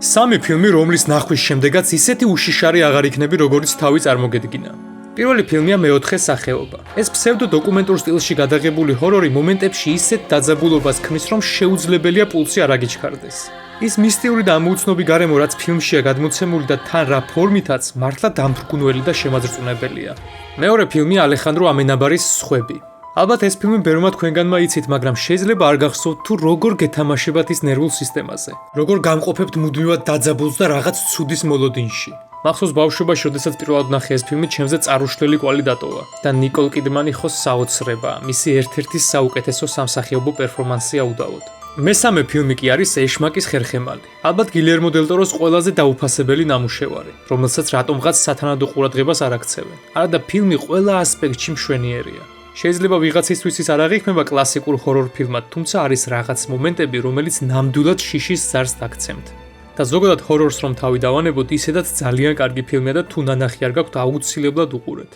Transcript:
სამი ფილმი, რომლის ნახვის შემდეგაც ისეთი უშიშარი აღარ იქნები, როგორც თავი წარმოგედგინა. პირველი ფილმია მეოთხე სახეობა. ეს ფსევდო-დოკუმენტურ სტილში გადაღებული ჰორორი მომენტებში ისეთ დაძაბულობას ქმნის, რომ შეუძლებელია პულსი არ აგიჩქარდეს. ის მისტიური და ამოუცნობი გარემო, რაც ფილმშია გადმოცემული და თან რა ფორმითაც, მართლა დამფრგუნველი და შემაძრწუნებელია. მეორე ფილმია ალეხანდრო ამენაბარის სხვები. ალბათ ეს ფილმი ბევრმა თქვენგანმა იცით, მაგრამ შეიძლება არ გახსოვთ თუ როგორ გეთამაშებათ ის ნერვულ სისტემაზე. როგორ გამყოფებთ მუდმივად დაძაბულს და რაღაც ცუდის მოლოდინში. მახსოვს ბავშვობაში, როდესაც პირველად ვნახე ეს ფილმი, ჩემზე წარუშლელი კვალი დატოვა და ნიკოლ კიდმანი ხო საოცრება, მისი ერთ-ერთი საუკეთესო სამსახიობო პერფორმანსია უდავოდ. მესამე ფილმი კი არის ეშმაკის ხერხემალი. ალბათ გილერმო დელ ტოროს ყველაზე დაუფასებელი ნამუშევარი, რომელსაც რატომღაც სათანადო ყურადღებას არ აქცევენ. არა და ფილმი ყველა ასპექტში მშვენიერია. შეიძლება ვიღაცისთვის ის არ აღიქმება კლასიკურ ჰორორ ფილმად, თუმცა არის რაღაც მომენტები, რომელიც ნამდვილად შიშის ზარს დაგცემთ. და ზოგადად ჰორორს რომ თავი დავანებოთ, ისედაც ძალიან კარგი ფილმია და თუ ნანახი არ გაქვთ, აუცილებლად უყურეთ.